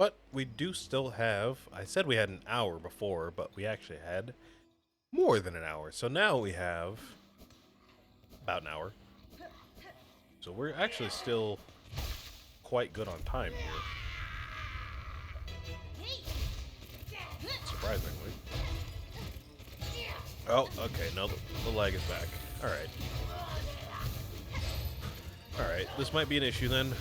But we do still have, I said we had an hour before, but we actually had more than an hour. So now we have about an hour. So we're actually still quite good on time here. Surprisingly. Oh, okay, no, the lag is back. Alright. Alright, this might be an issue then.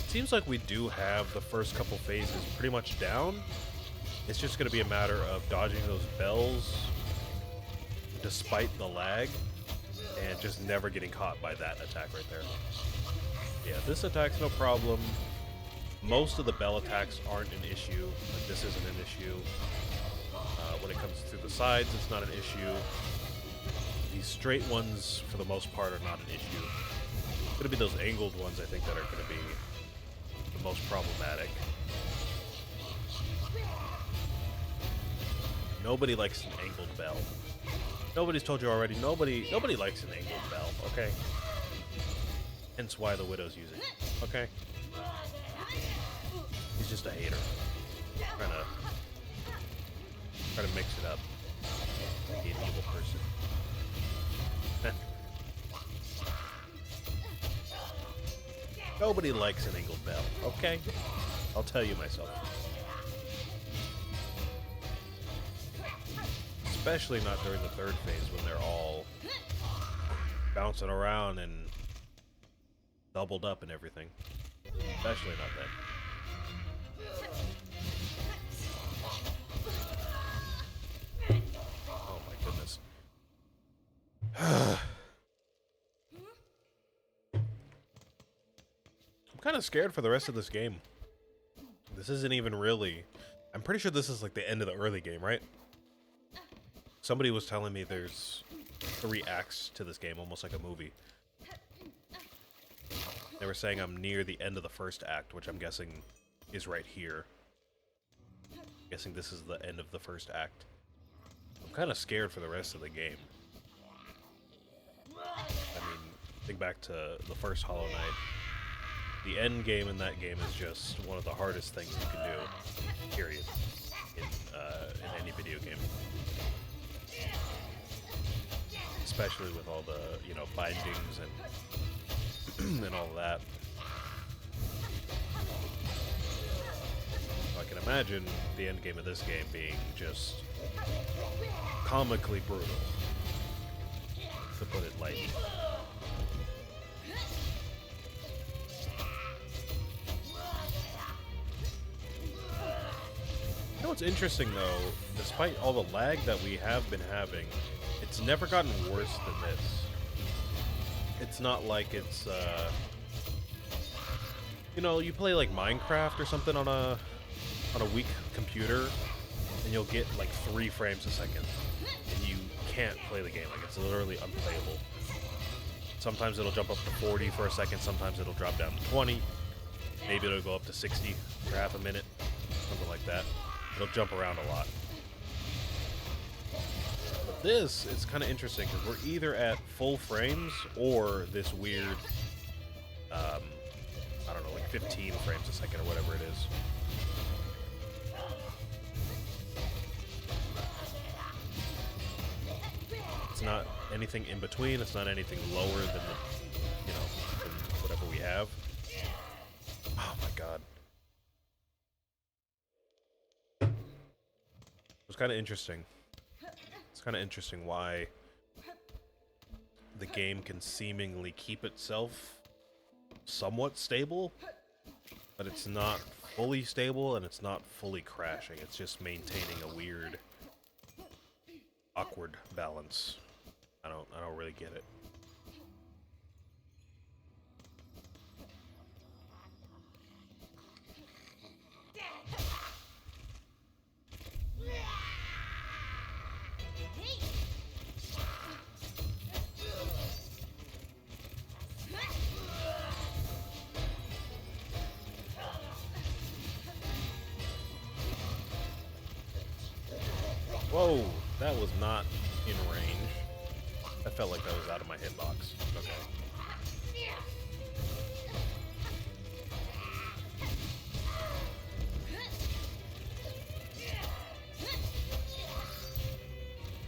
Seems like we do have the first couple phases pretty much down. It's just going to be a matter of dodging those bells despite the lag and just never getting caught by that attack right there. Yeah, this attack's no problem. Most of the bell attacks aren't an issue. Like, this isn't an issue. When it comes through the sides, it's not an issue. These straight ones, for the most part, are not an issue. It's going to be those angled ones, I think, that are going to be the most problematic. Nobody likes an angled bell. Nobody's told you already. Nobody likes an angled bell, okay? Hence why the Widow's using it, okay? He's just a hater. Trying to mix it up. Like an evil person. Nobody likes an angled bell, okay? I'll tell you myself. Especially not during the third phase when they're all bouncing around and doubled up and everything. Especially not then. Oh my goodness. I'm kind of scared for the rest of this game. This isn't even really... I'm pretty sure this is like the end of the early game, right? Somebody was telling me there's 3 acts to this game, almost like a movie. They were saying I'm near the end of the first act, which I'm guessing is right here. I'm guessing this is the end of the first act. I'm kind of scared for the rest of the game. I mean, think back to the first Hollow Knight. The end game in that game is just one of the hardest things you can do, period, in any video game. Especially with all the, you know, bindings and all that. I can imagine the end game of this game being just comically brutal, to put it lightly. You know what's interesting though, despite all the lag that we have been having, it's never gotten worse than this. It's not like it's, you know, you play like Minecraft or something on a weak computer, and you'll get like 3 frames a second, and you can't play the game. Like, it's literally unplayable. Sometimes it'll jump up to 40 for a second, sometimes it'll drop down to 20, maybe it'll go up to 60 for half a minute, something like that. It'll jump around a lot. But this is kind of interesting, because we're either at full frames, or this weird, I don't know, like 15 frames a second, or whatever it is. It's not anything in between. It's not anything lower than the, you know, than whatever we have. Oh my god. It was kind of interesting. It's kind of interesting why the game can seemingly keep itself somewhat stable, but it's not fully stable and it's not fully crashing. It's just maintaining a weird, awkward balance. I don't really get it. Whoa, that was not in range. That felt like that was out of my hitbox. Okay.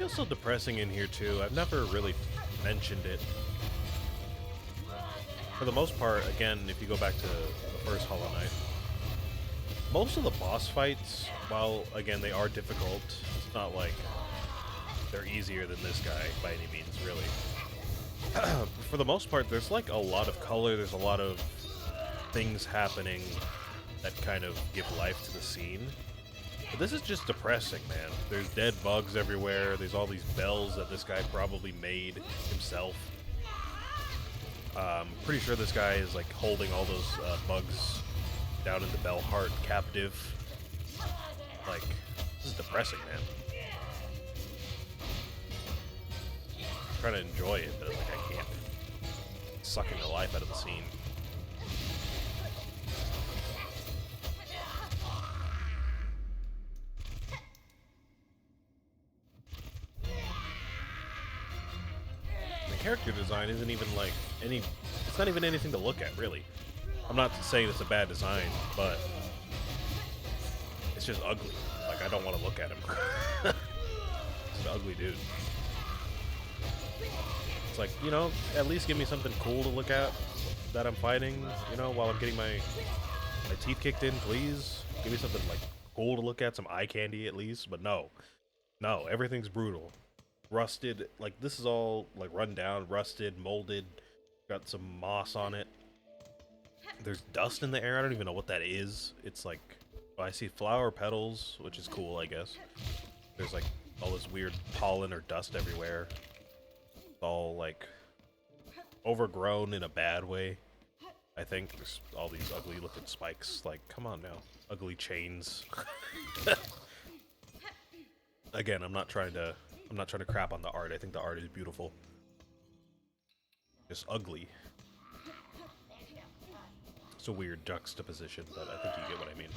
also depressing in here too. I've never really mentioned it. For the most part, again, if you go back to the first Hollow Knight, most of the boss fights, while again they are difficult, it's not like they're easier than this guy by any means, really. For the most part, there's like a lot of color, there's a lot of things happening that kind of give life to the scene. But this is just depressing, man. There's dead bugs everywhere, there's all these bells that this guy probably made himself. Pretty sure this guy is like holding all those bugs down in the Bell Heart captive. Like, this is depressing, man. I'm trying to enjoy it, but like I can't. It's sucking the life out of the scene. The character design isn't even like any. It's not even anything to look at, really. I'm not saying it's a bad design, but it's just ugly. Like, I don't want to look at him. He's an ugly dude. It's like, you know, at least give me something cool to look at that I'm fighting, you know, while I'm getting my teeth kicked in, please. Give me something, like, cool to look at, some eye candy at least, but no. No, everything's brutal. Rusted, like, this is all, like, run down, rusted, molded, got some moss on it. There's dust in the air. I don't even know what that is. It's like, well, I see flower petals, which is cool, I guess. There's like all this weird pollen or dust everywhere. It's all like overgrown in a bad way. I think there's all these ugly looking spikes. Like, come on now. Ugly chains. Again, I'm not trying to crap on the art. I think the art is beautiful. Just ugly. It's a weird juxtaposition, but I think you get what I mean.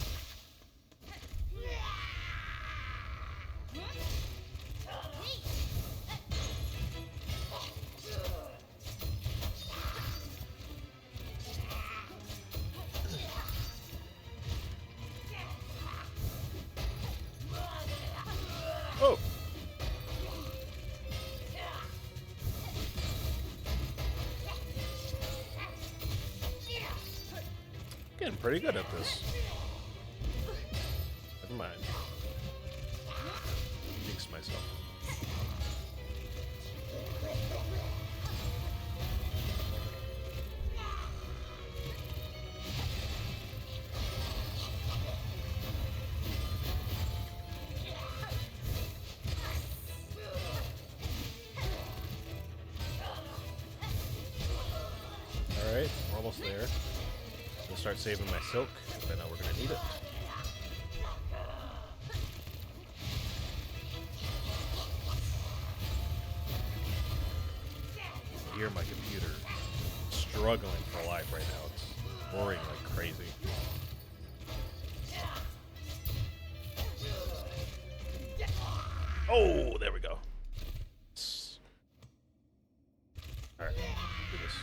Oh! Getting pretty good at this. Never mind. Jinx myself. Alright, we're almost there. We'll start saving my silk, because I know we're going to need it. I hear my computer struggling for life right now. It's roaring like crazy. Oh, there we go. Alright, do this.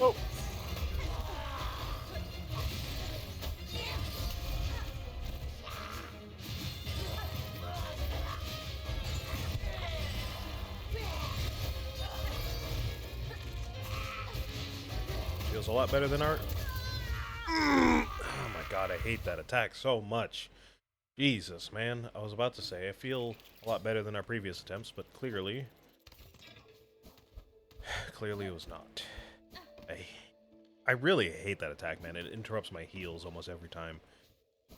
Oh! Feels a lot better than art. Oh my god, I hate that attack so much. Jesus, man. I was about to say, I feel a lot better than our previous attempts, but clearly it was not. I really hate that attack, man. It interrupts my heals almost every time.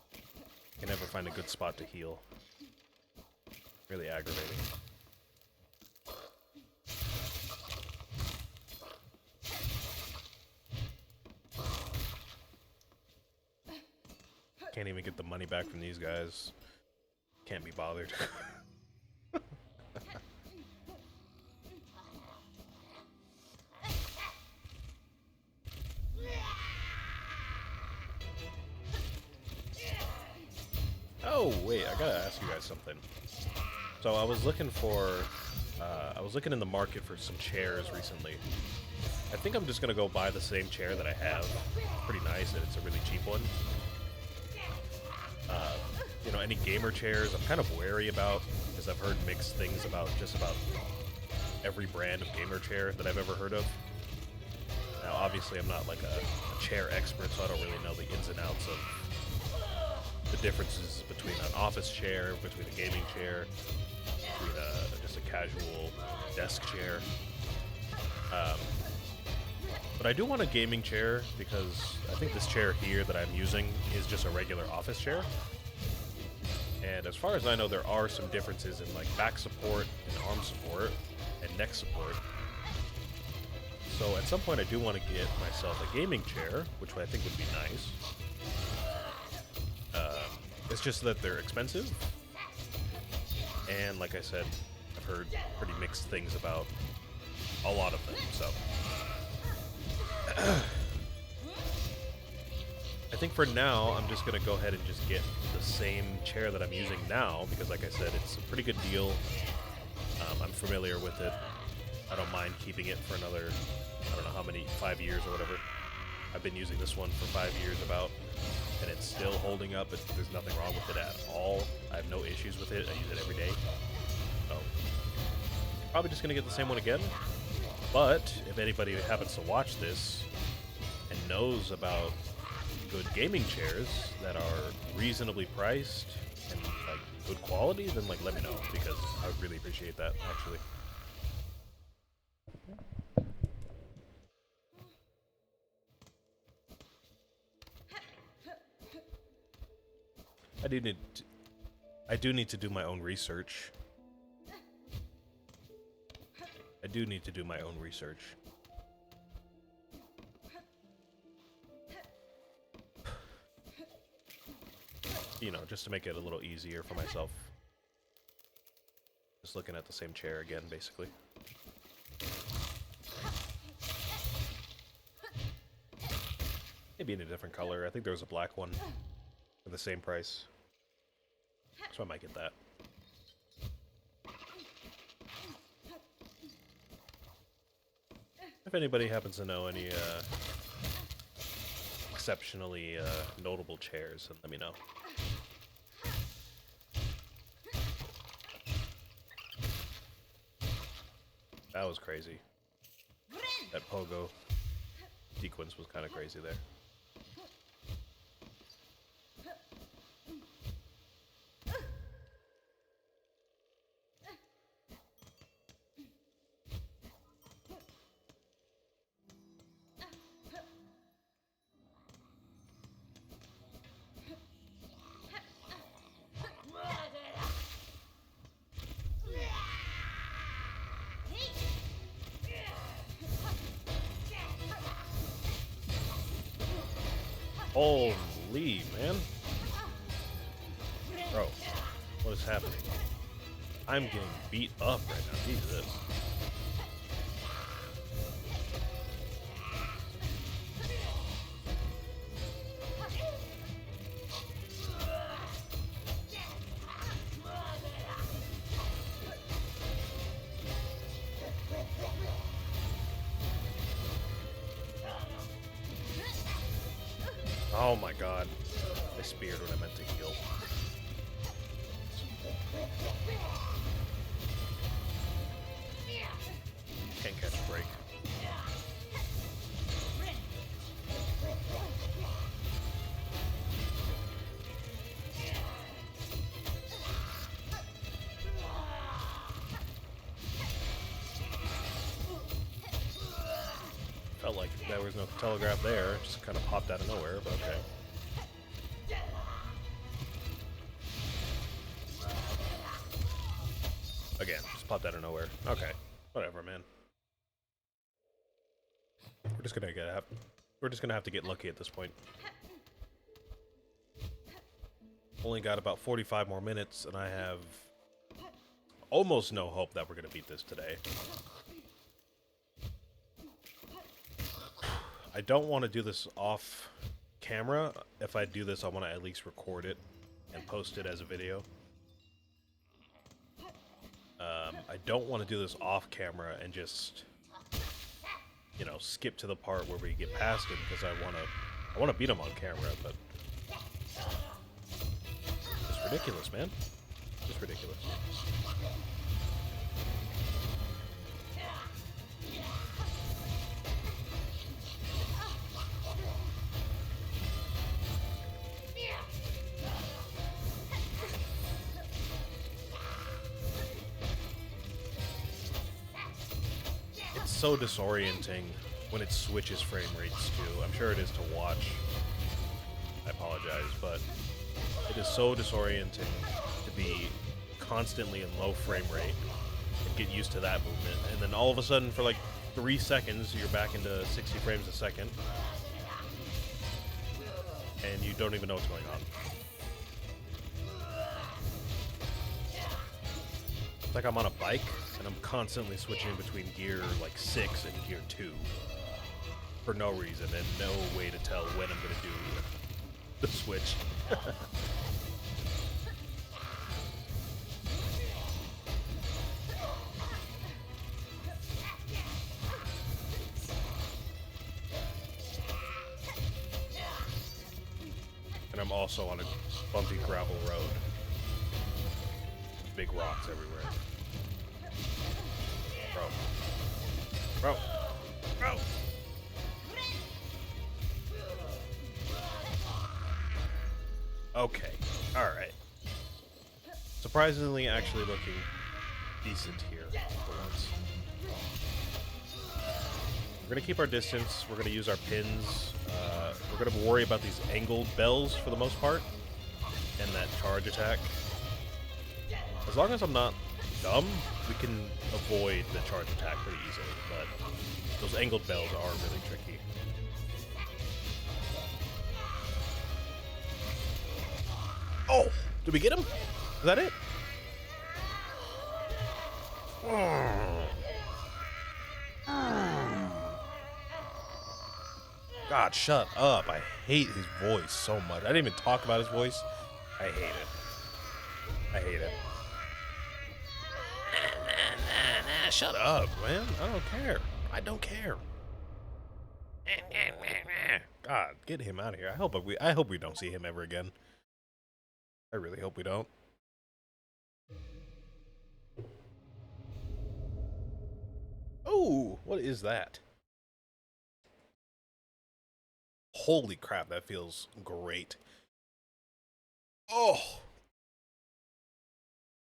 I can never find a good spot to heal. Really aggravating. Can't even get the money back from these guys. Can't be bothered. Oh, wait, I gotta ask you guys something. So I was looking in the market for some chairs recently. I think I'm just gonna go buy the same chair that I have. It's pretty nice and it's a really cheap one. you know, any gamer chairs, I'm kind of wary about, because I've heard mixed things about just about every brand of gamer chair that I've ever heard of. Now, obviously, I'm not like a chair expert, so I don't really know the ins and outs of the differences between an office chair, between a gaming chair, between just a casual desk chair. But I do want a gaming chair because I think this chair here that I'm using is just a regular office chair. And as far as I know, there are some differences in like back support and arm support and neck support. So at some point I do want to get myself a gaming chair, which I think would be nice. It's just that they're expensive. And like I said, I've heard pretty mixed things about a lot of them, so. I think for now, I'm just going to go ahead and just get the same chair that I'm using now, because like I said, it's a pretty good deal. I'm familiar with it. I don't mind keeping it for another, I don't know how many, 5 years or whatever. I've been using this one for 5 years about, and it's still holding up. There's nothing wrong with it at all. I have no issues with it. I use it every day. So, probably just going to get the same one again. But if anybody happens to watch this and knows about good gaming chairs that are reasonably priced and like good quality, then like let me know, because I would really appreciate that actually. I do need to do my own research. I do need to do my own research. You know, just to make it a little easier for myself. Just looking at the same chair again, basically. Maybe in a different color. I think there was a black one for the same price. So I might get that. If anybody happens to know any exceptionally notable chairs, then let me know. That was crazy. That pogo sequence was kind of crazy there. Holy, man. Bro, what is happening? I'm getting beat up right now. Jesus. Oh my god. I speared when I meant to heal. Can't catch a break. Felt like there was no telegraph there, it just kind of popped out of nowhere, but okay. Again, just popped out of nowhere. Okay, whatever, man. We're just gonna have to get lucky at this point. Only got about 45 more minutes, and I have almost no hope that we're gonna beat this today. I don't want to do this off camera. If I do this, I want to at least record it and post it as a video. I don't want to do this off camera and just, you know, skip to the part where we get past him, because I want to beat him on camera, but it's ridiculous, man. Just ridiculous. It's so disorienting when it switches frame rates too. I'm sure it is to watch. I apologize, but it is so disorienting to be constantly in low frame rate and get used to that movement, and then all of a sudden for like 3 seconds you're back into 60 frames a second and you don't even know what's going on. It's like I'm on a bike and I'm constantly switching between gear like 6 and gear 2 for no reason and no way to tell when I'm gonna do the switch. And I'm also on a bumpy gravel road. Big rocks everywhere. Bro. Bro. Bro! Okay. Alright. Surprisingly actually looking decent here for once. We're gonna keep our distance. We're gonna use our pins. We're gonna worry about these angled bells for the most part, and that charge attack. As long as I'm not dumb, we can avoid the charge attack pretty easily, but those angled bells are really tricky. Oh! Did we get him? Is that it? God, shut up. I hate his voice so much. I didn't even talk about his voice. I hate it. I hate it. Shut up, man. I don't care. I don't care. God, get him out of here. I hope we don't see him ever again. I really hope we don't. Oh, what is that? Holy crap, that feels great. Oh.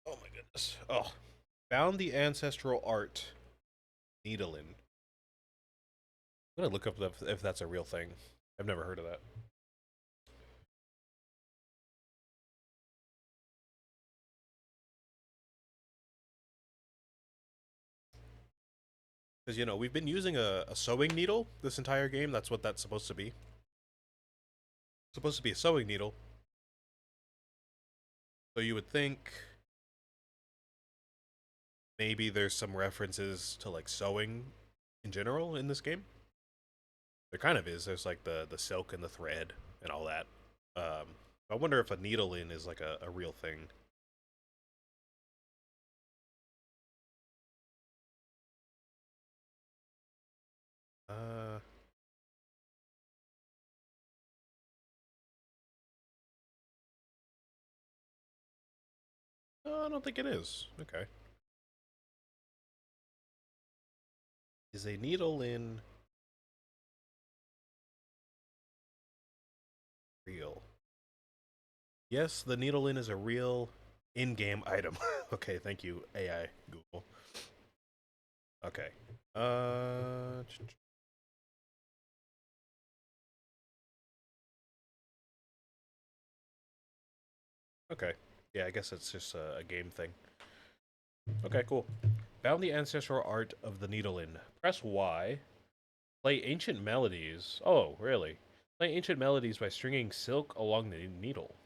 Oh my goodness. Oh. Found the ancestral art. Needling. I'm gonna look up if that's a real thing. I've never heard of that. Because, you know, we've been using a sewing needle this entire game. That's what that's supposed to be. It's supposed to be a sewing needle. So you would think maybe there's some references to, like, sewing in general in this game. There kind of is. There's, like, the silk and the thread and all that. I wonder if a needle in is, like, a real thing. Uh... I don't think it is. Okay. Is a needle in real? Yes, the needle in is a real in-game item. Okay, thank you, AI Google. Okay. Okay. Yeah, I guess it's just a game thing. Okay, cool. Found the ancestral art of the needle in. Press Y. Play ancient melodies. Oh, really? Play ancient melodies by stringing silk along the needle.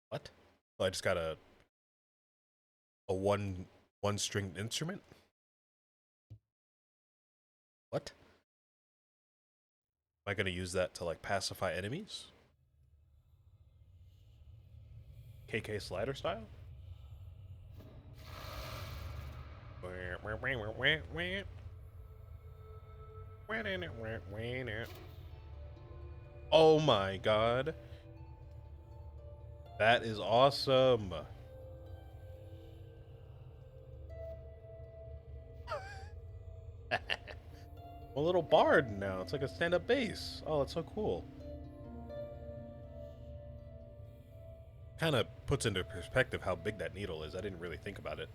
What? Oh, I just got a one stringed instrument? What? Am I gonna use that to, like, pacify enemies? KK slider style? Oh my god. That is awesome. A little bard now. It's like a stand-up bass. Oh, that's so cool. Kind of puts into perspective how big that needle is. I didn't really think about it.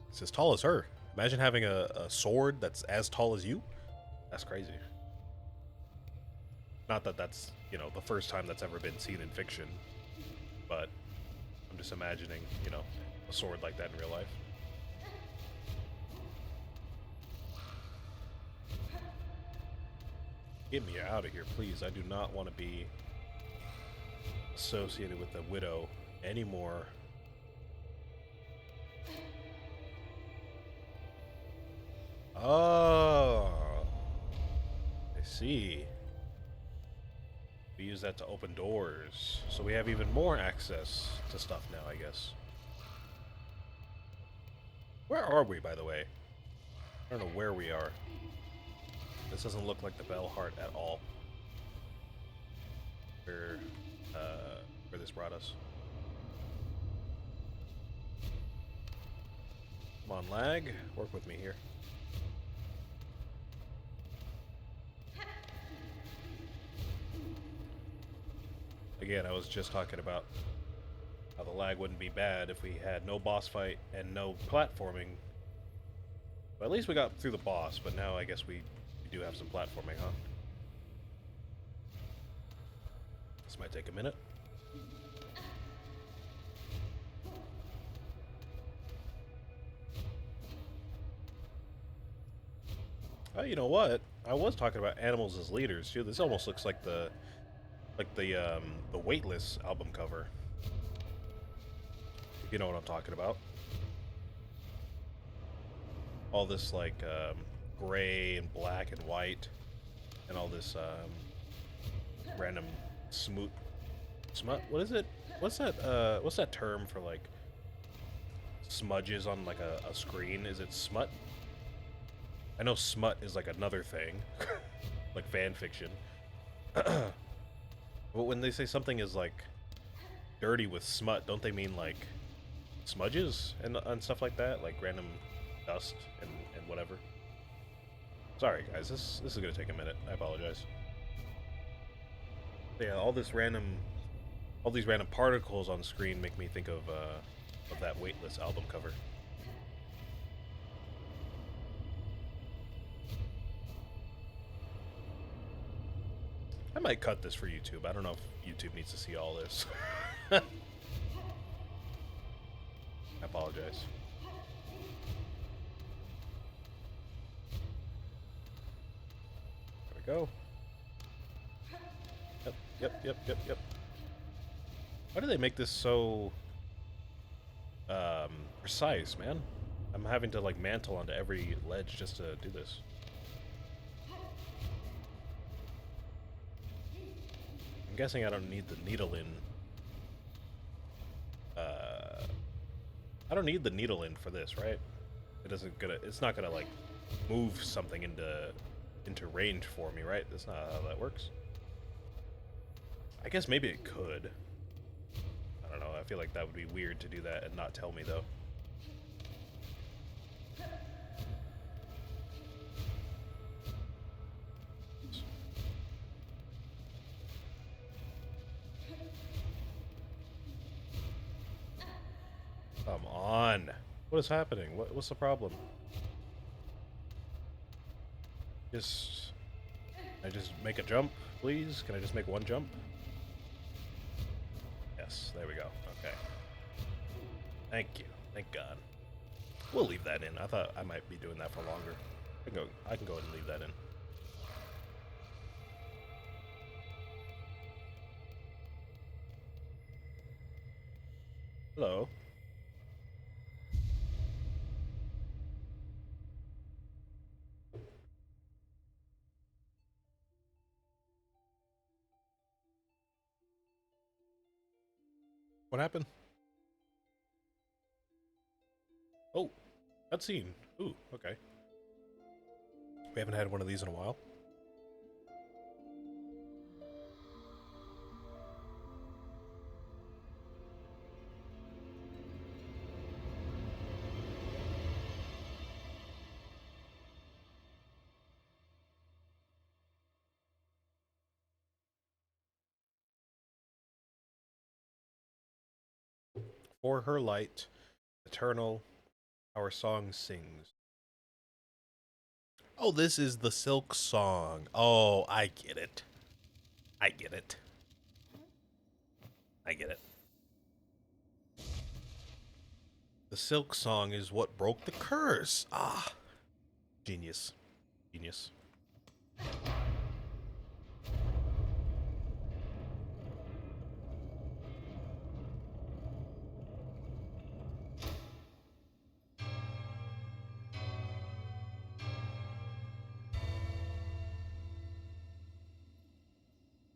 It's as tall as her. Imagine having a sword that's as tall as you. That's crazy. Not that that's, the first time that's ever been seen in fiction, but I'm just imagining, a sword like that in real life. Get me out of here, please. I do not want to be associated with the widow anymore. Oh, I see. We use that to open doors, so we have even more access to stuff now, I guess. Where are we, by the way? I don't know where we are. This doesn't look like the Bell Heart at all. Where, where this brought us. Come on, lag. Work with me here. Again, I was just talking about how the lag wouldn't be bad if we had no boss fight and no platforming. But at least we got through the boss, but now I guess we do have some platforming, huh? This might take a minute. Oh, you know what? I was talking about animals as leaders too. This almost looks like the Weightless album cover. If you know what I'm talking about. All this like gray and black and white, and all this random smut. What is it? What's that? What's that term for like smudges on like a screen? Is it smut? I know smut is like another thing, like fan fiction. But when they say something is like dirty with smut, don't they mean like smudges and stuff like that, like random dust and whatever? Sorry guys, this is gonna take a minute. I apologize. Yeah, all these random particles on screen make me think of that Weightless album cover. I might cut this for YouTube. I don't know if YouTube needs to see all this. I apologize. There we go. Yep. Why do they make this so precise, man? I'm having to like mantle onto every ledge just to do this. I'm guessing I don't need the needle in. I don't need the needle in for this, right? It's not gonna like move something into range for me, right? That's not how that works. I guess maybe it could. I don't know. I feel like that would be weird to do that and not tell me though. Come on. What is happening? What's the problem? Can I just make a jump, please? Can I just make one jump? Yes, there we go. Okay. Thank you. Thank God. We'll leave that in. I thought I might be doing that for longer. I can go ahead and leave that in. Hello. What happened? Oh, cutscene. Ooh, okay. We haven't had one of these in a while. For her light, eternal, our song sings. Oh, this is the Silksong. Oh, I get it. I get it. I get it. The Silksong is what broke the curse. Ah, genius. Genius.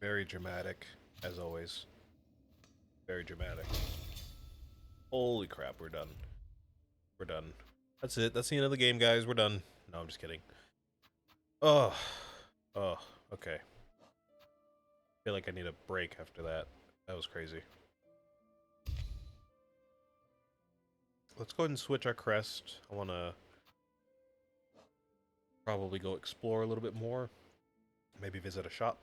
Very dramatic, as always. Very dramatic. Holy crap, we're done. We're done. That's it. That's the end of the game, guys. We're done. No, I'm just kidding. Oh. Oh, okay. I feel like I need a break after that. That was crazy. Let's go ahead and switch our crest. I want to probably go explore a little bit more. Maybe visit a shop.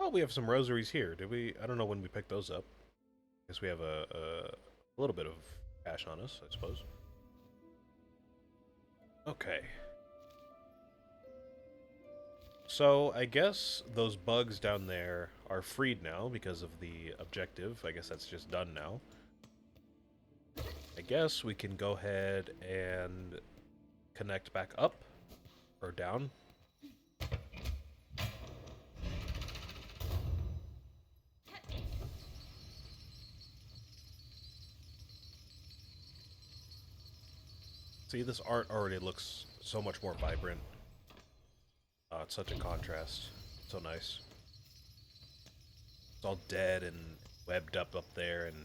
Oh, we have some rosaries here. Did we? I don't know when we picked those up. Guess we have a little bit of cash on us, I suppose. Okay. So, I guess those bugs down there are freed now because of the objective. I guess that's just done now. I guess we can go ahead and connect back up or down. See, this art already looks so much more vibrant. It's such a contrast. So nice. It's all dead and webbed up there and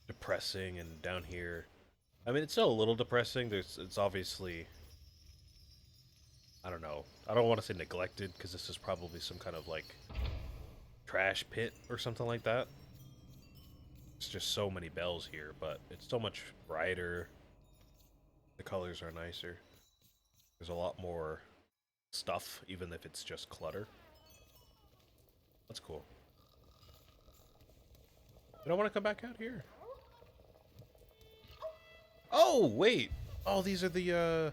depressing, and down here, I mean, it's still a little depressing. It's obviously, I don't know. I don't want to say neglected because this is probably some kind of like trash pit or something like that. It's just so many bells here, but it's so much brighter. The colors are nicer. There's a lot more stuff, even if it's just clutter. That's cool. Did I want to come back out here? Oh, wait. Oh, these are the,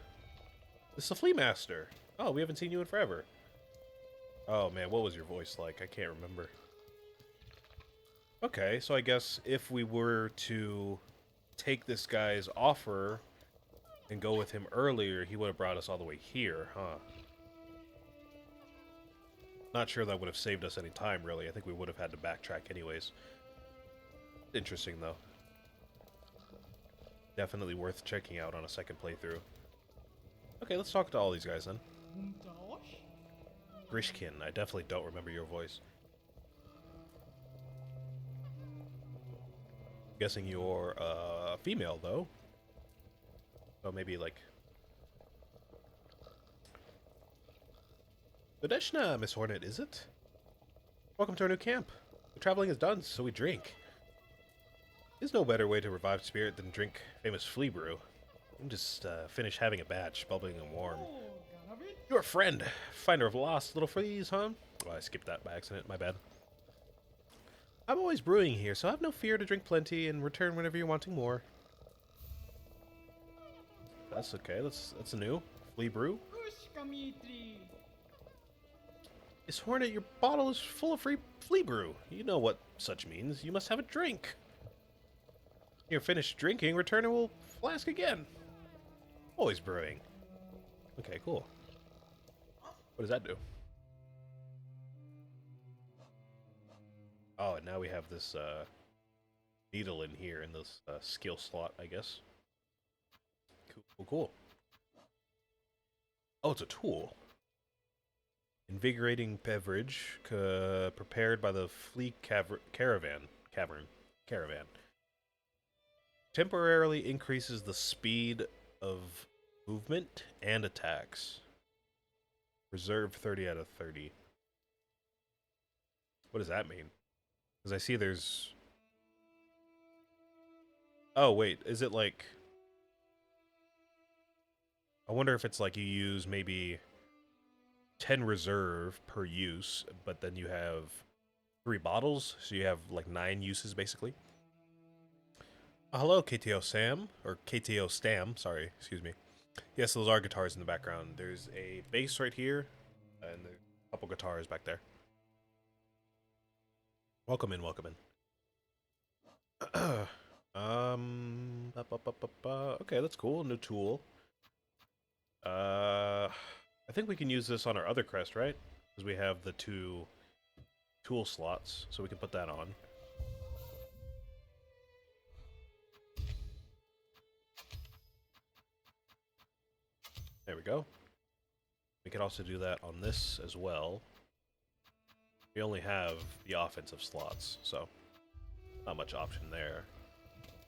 this is the Flea Master. Oh, we haven't seen you in forever. Oh, man, what was your voice like? I can't remember. Okay, so I guess if we were to take this guy's offer and go with him earlier, he would have brought us all the way here, huh? Not sure that would have saved us any time, really. I think we would have had to backtrack anyways. Interesting, though. Definitely worth checking out on a second playthrough. Okay, let's talk to all these guys then. Grishkin, I definitely don't remember your voice. Guessing you're female, though. So maybe like... Udeshna, Miss Hornet, is it? Welcome to our new camp. The traveling is done, so we drink. There's no better way to revive spirit than drink famous flea brew. I'm just finished having a batch, bubbling and warm. You're a friend, finder of lost little fleas, huh? Oh, I skipped that by accident, my bad. I'm always brewing here, so I have no fear to drink plenty and return whenever you're wanting more. That's okay, that's new. Flea brew. Miss Hornet, your bottle is full of free flea brew. You know what such means. You must have a drink. You're finished drinking, return and we'll flask again. Always brewing. Okay, cool. What does that do? Oh, and now we have this needle in here in this skill slot, I guess. Cool, cool. Oh, it's a tool. Invigorating beverage prepared by the Flea Caravan. Temporarily increases the speed of movement and attacks. Reserved 30 out of 30. What does that mean? Because I see there's... Oh, wait. Is it like... I wonder if it's like you use maybe 10 reserve per use, but then you have 3 bottles, so you have like 9 uses basically. Hello, KTO Sam, or KTO Stam, sorry, excuse me. Yes, those are guitars in the background. There's a bass right here, and a couple guitars back there. Welcome in, welcome in. Okay, that's cool. New tool. I think we can use this on our other crest, right? Because we have the 2 tool slots, so we can put that on. There we go. We can also do that on this as well. We only have the offensive slots, so not much option there.